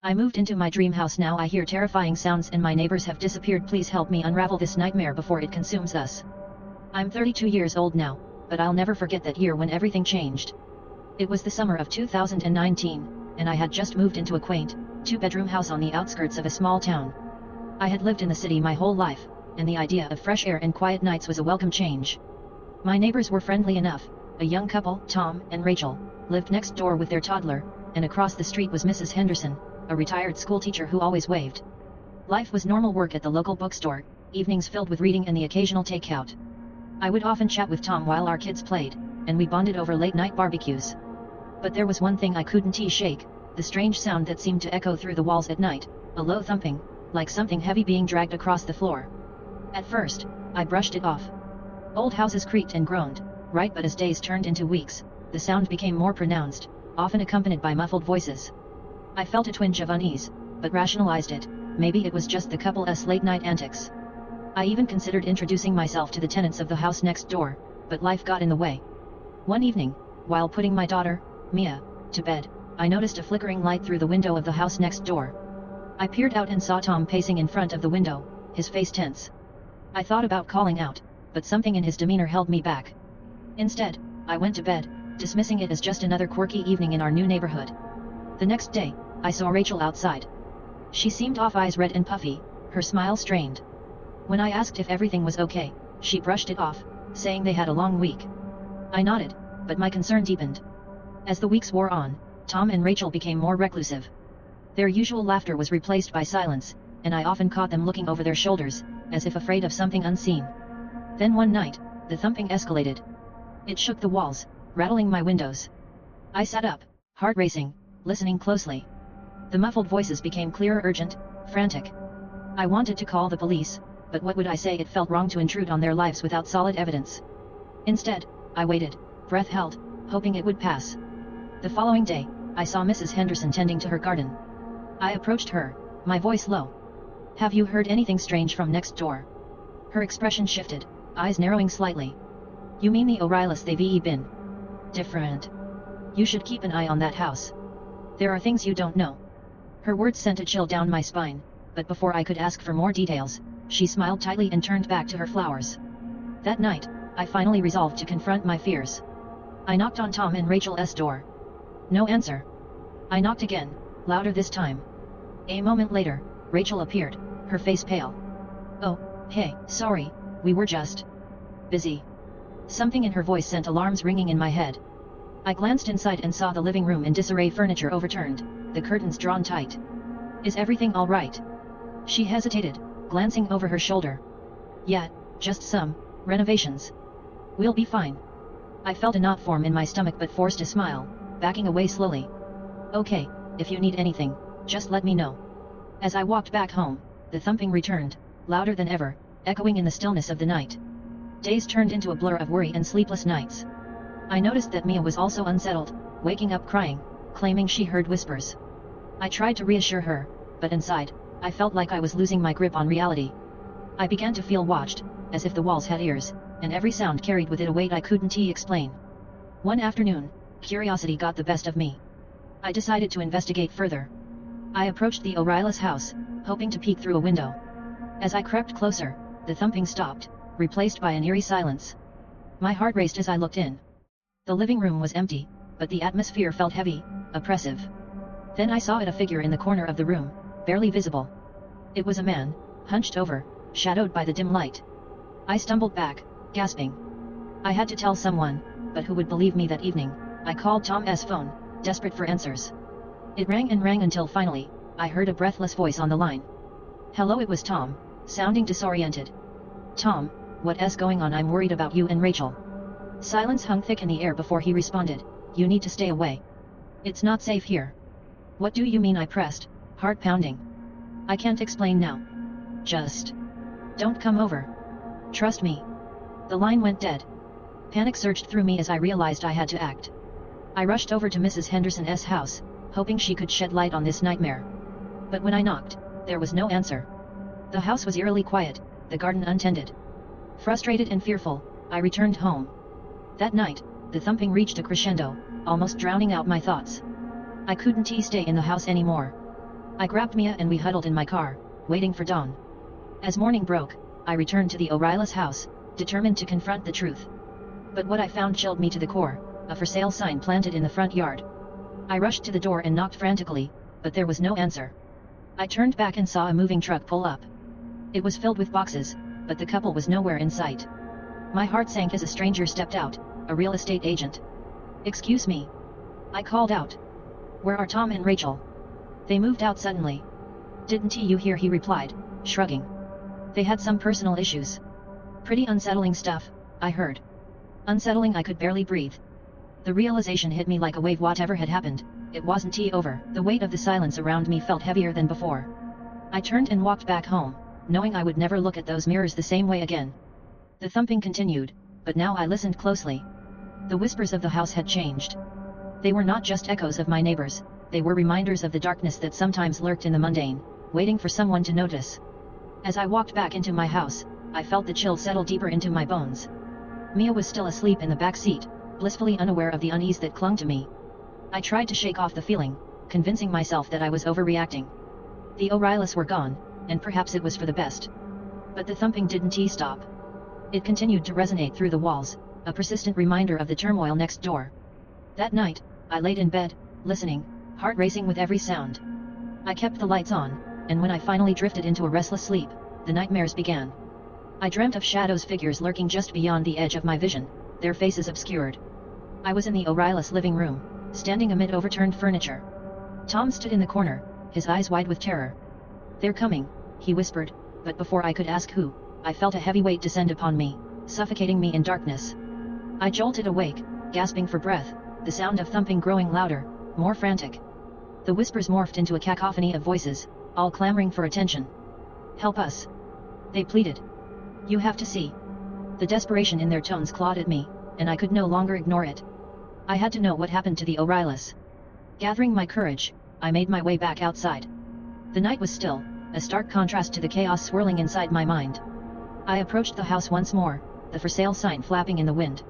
I moved into my dream house now. I hear terrifying sounds and my neighbors have disappeared. Please help me unravel this nightmare before it consumes us. I'm 32 years old now, but I'll never forget that year when everything changed. It was the summer of 2019, and I had just moved into a quaint, two-bedroom house on the outskirts of a small town. I had lived in the city my whole life, and the idea of fresh air and quiet nights was a welcome change. My neighbors were friendly enough. A young couple, Tom and Rachel, lived next door with their toddler, and across the street was Mrs. Henderson, a retired schoolteacher who always waved. Life was normal: work at the local bookstore, evenings filled with reading and the occasional takeout. I would often chat with Tom while our kids played, and we bonded over late-night barbecues. But there was one thing I couldn't shake, the strange sound that seemed to echo through the walls at night, a low thumping, like something heavy being dragged across the floor. At first, I brushed it off. Old houses creaked and groaned, right? But as days turned into weeks, the sound became more pronounced, often accompanied by muffled voices. I felt a twinge of unease, but rationalized it. Maybe it was just the couple's late-night antics. I even considered introducing myself to the tenants of the house next door, but life got in the way. One evening, while putting my daughter, Mia, to bed, I noticed a flickering light through the window of the house next door. I peered out and saw Tom pacing in front of the window, his face tense. I thought about calling out, but something in his demeanor held me back. Instead, I went to bed, dismissing it as just another quirky evening in our new neighborhood. The next day, I saw Rachel outside. She seemed off, eyes red and puffy, her smile strained. When I asked if everything was okay, she brushed it off, saying they had a long week. I nodded, but my concern deepened. As the weeks wore on, Tom and Rachel became more reclusive. Their usual laughter was replaced by silence, and I often caught them looking over their shoulders, as if afraid of something unseen. Then one night, the thumping escalated. It shook the walls, rattling my windows. I sat up, heart racing, listening closely. The muffled voices became clearer, urgent, frantic. I wanted to call the police, but what would I say? It felt wrong to intrude on their lives without solid evidence. Instead, I waited, breath held, hoping it would pass. The following day, I saw Mrs. Henderson tending to her garden. I approached her, my voice low. "Have you heard anything strange from next door?" Her expression shifted, eyes narrowing slightly. "You mean the O'Reillys? They've been different. You should keep an eye on that house. There are things you don't know." Her words sent a chill down my spine, but before I could ask for more details, she smiled tightly and turned back to her flowers. That night, I finally resolved to confront my fears. I knocked on Tom and Rachel's door. No answer. I knocked again, louder this time. A moment later, Rachel appeared, her face pale. "Oh, hey, sorry, we were just busy." Something in her voice sent alarms ringing in my head. I glanced inside and saw the living room in disarray, furniture overturned, the curtains drawn tight. "Is everything all right?" She hesitated, glancing over her shoulder. "Yeah, just some renovations. We'll be fine." I felt a knot form in my stomach but forced a smile, backing away slowly. "Okay, if you need anything, just let me know." As I walked back home, the thumping returned, louder than ever, echoing in the stillness of the night. Days turned into a blur of worry and sleepless nights. I noticed that Mia was also unsettled, waking up crying, claiming she heard whispers. I tried to reassure her, but inside, I felt like I was losing my grip on reality. I began to feel watched, as if the walls had ears, and every sound carried with it a weight I couldn't explain. One afternoon, curiosity got the best of me. I decided to investigate further. I approached the O'Reillys' house, hoping to peek through a window. As I crept closer, the thumping stopped, replaced by an eerie silence. My heart raced as I looked in. The living room was empty, but the atmosphere felt heavy, oppressive. Then I saw a figure in the corner of the room, barely visible. It was a man, hunched over, shadowed by the dim light. I stumbled back, gasping. I had to tell someone, but who would believe me? That evening, I called Tom's phone, desperate for answers. It rang and rang until finally, I heard a breathless voice on the line. "Hello," it was Tom, sounding disoriented. "Tom, what's going on? I'm worried about you and Rachel." Silence hung thick in the air before he responded. "You need to stay away. It's not safe here." "What do you mean?" I pressed, heart pounding. "I can't explain now. Just don't come over. Trust me." The line went dead. Panic surged through me as I realized I had to act. I rushed over to Mrs. Henderson's house, hoping she could shed light on this nightmare. But when I knocked, there was no answer. The house was eerily quiet, the garden untended. Frustrated and fearful, I returned home. That night, the thumping reached a crescendo, almost drowning out my thoughts. I couldn't stay in the house anymore. I grabbed Mia and we huddled in my car, waiting for dawn. As morning broke, I returned to the O'Reilly's house, determined to confront the truth. But what I found chilled me to the core, a for sale sign planted in the front yard. I rushed to the door and knocked frantically, but there was no answer. I turned back and saw a moving truck pull up. It was filled with boxes, but the couple was nowhere in sight. My heart sank as a stranger stepped out, a real estate agent. "Excuse me," I called out. "Where are Tom and Rachel?" "They moved out suddenly." "Didn't you hear?" he replied, shrugging. "They had some personal issues. Pretty unsettling stuff, I heard." Unsettling, I could barely breathe. The realization hit me like a wave. Whatever had happened, it wasn't over. The weight of the silence around me felt heavier than before. I turned and walked back home, knowing I would never look at those mirrors the same way again. The thumping continued, but now I listened closely. The whispers of the house had changed. They were not just echoes of my neighbors, they were reminders of the darkness that sometimes lurked in the mundane, waiting for someone to notice. As I walked back into my house, I felt the chill settle deeper into my bones. Mia was still asleep in the back seat, blissfully unaware of the unease that clung to me. I tried to shake off the feeling, convincing myself that I was overreacting. The O'Reillys were gone, and perhaps it was for the best. But the thumping didn't stop. It continued to resonate through the walls, a persistent reminder of the turmoil next door. That night, I laid in bed, listening, heart racing with every sound. I kept the lights on, and when I finally drifted into a restless sleep, the nightmares began. I dreamt of shadows, figures lurking just beyond the edge of my vision, their faces obscured. I was in the O'Reillys' living room, standing amid overturned furniture. Tom stood in the corner, his eyes wide with terror. "They're coming," he whispered, but before I could ask who, I felt a heavy weight descend upon me, suffocating me in darkness. I jolted awake, gasping for breath, the sound of thumping growing louder, more frantic. The whispers morphed into a cacophony of voices, all clamoring for attention. "Help us," they pleaded. "You have to see." The desperation in their tones clawed at me, and I could no longer ignore it. I had to know what happened to the O'Reillys. Gathering my courage, I made my way back outside. The night was still, a stark contrast to the chaos swirling inside my mind. I approached the house once more, the for sale sign flapping in the wind.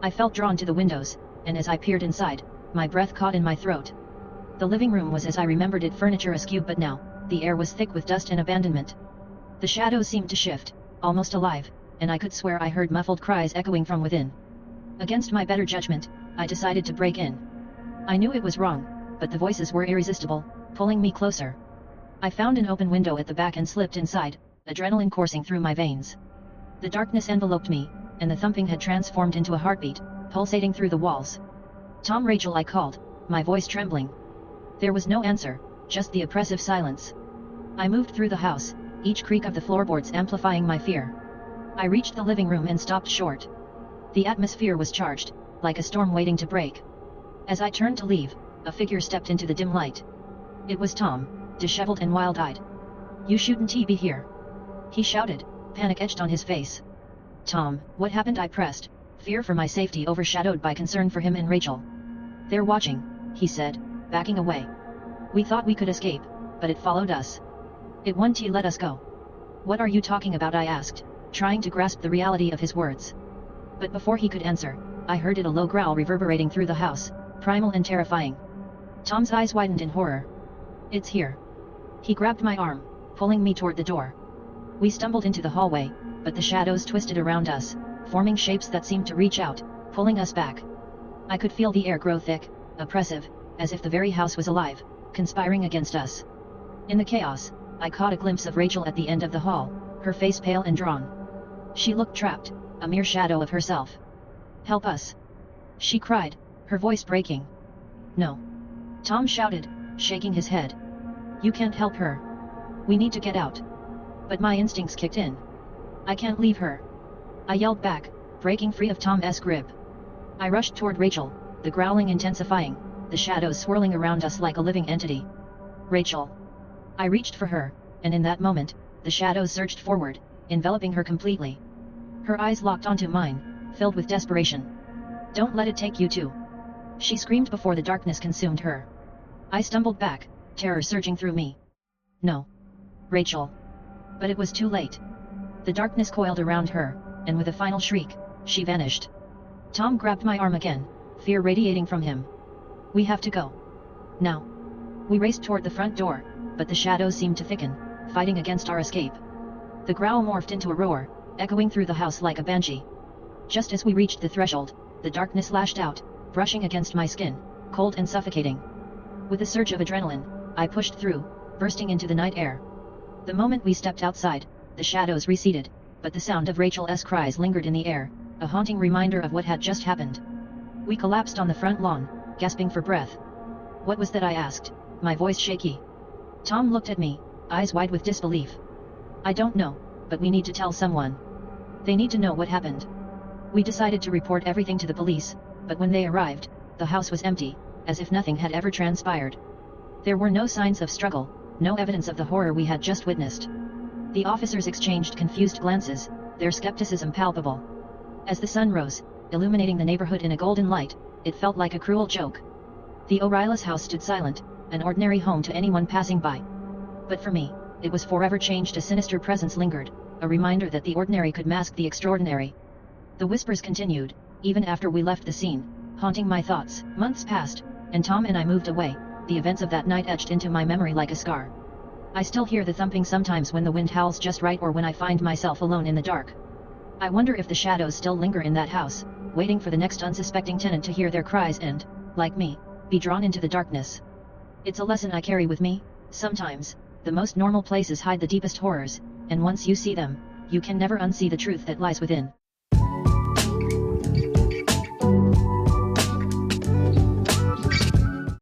I felt drawn to the windows, and as I peered inside, my breath caught in my throat. The living room was as I remembered it, furniture askew, but now, the air was thick with dust and abandonment. The shadows seemed to shift, almost alive, and I could swear I heard muffled cries echoing from within. Against my better judgment, I decided to break in. I knew it was wrong, but the voices were irresistible, pulling me closer. I found an open window at the back and slipped inside, adrenaline coursing through my veins. The darkness enveloped me, and the thumping had transformed into a heartbeat, pulsating through the walls. "Tom, Rachel," I called, my voice trembling. There was no answer, just the oppressive silence. I moved through the house, each creak of the floorboards amplifying my fear. I reached the living room and stopped short. The atmosphere was charged, like a storm waiting to break. As I turned to leave, a figure stepped into the dim light. It was Tom, disheveled and wild-eyed. "You shouldn't be here," he shouted, panic etched on his face. "Tom, what happened?" I pressed, fear for my safety overshadowed by concern for him and Rachel. "They're watching," he said, backing away. "We thought we could escape, but it followed us. It won't let us go." "What are you talking about?" I asked, trying to grasp the reality of his words. But before he could answer, I heard a low growl reverberating through the house, primal and terrifying. Tom's eyes widened in horror. "It's here." He grabbed my arm, pulling me toward the door. We stumbled into the hallway, but the shadows twisted around us, forming shapes that seemed to reach out, pulling us back. I could feel the air grow thick, oppressive, as if the very house was alive, conspiring against us. In the chaos, I caught a glimpse of Rachel at the end of the hall, her face pale and drawn. She looked trapped, a mere shadow of herself. "Help us!" she cried, her voice breaking. "No!" Tom shouted, shaking his head. "You can't help her. We need to get out." But my instincts kicked in. "I can't leave her," I yelled back, breaking free of Tom's grip. I rushed toward Rachel, the growling intensifying, the shadows swirling around us like a living entity. "Rachel!" I reached for her, and in that moment, the shadows surged forward, enveloping her completely. Her eyes locked onto mine, filled with desperation. "Don't let it take you too," she screamed before the darkness consumed her. I stumbled back, terror surging through me. "No. Rachel." But it was too late. The darkness coiled around her, and with a final shriek, she vanished. Tom grabbed my arm again, fear radiating from him. "We have to go. Now." We raced toward the front door, but the shadows seemed to thicken, fighting against our escape. The growl morphed into a roar, echoing through the house like a banshee. Just as we reached the threshold, the darkness lashed out, brushing against my skin, cold and suffocating. With a surge of adrenaline, I pushed through, bursting into the night air. The moment we stepped outside, the shadows receded, but the sound of Rachel's cries lingered in the air, a haunting reminder of what had just happened. We collapsed on the front lawn, gasping for breath. "What was that?" I asked, my voice shaky. Tom looked at me, eyes wide with disbelief. "I don't know, but we need to tell someone. They need to know what happened." We decided to report everything to the police, but when they arrived, the house was empty, as if nothing had ever transpired. There were no signs of struggle, no evidence of the horror we had just witnessed. The officers exchanged confused glances, their skepticism palpable. As the sun rose, illuminating the neighborhood in a golden light, it felt like a cruel joke. The O'Reilly's house stood silent, an ordinary home to anyone passing by. But for me, it was forever changed. A sinister presence lingered, a reminder that the ordinary could mask the extraordinary. The whispers continued, even after we left the scene, haunting my thoughts. Months passed, and Tom and I moved away, the events of that night etched into my memory like a scar. I still hear the thumping sometimes when the wind howls just right or when I find myself alone in the dark. I wonder if the shadows still linger in that house, waiting for the next unsuspecting tenant to hear their cries and, like me, be drawn into the darkness. It's a lesson I carry with me. Sometimes, the most normal places hide the deepest horrors, and once you see them, you can never unsee the truth that lies within.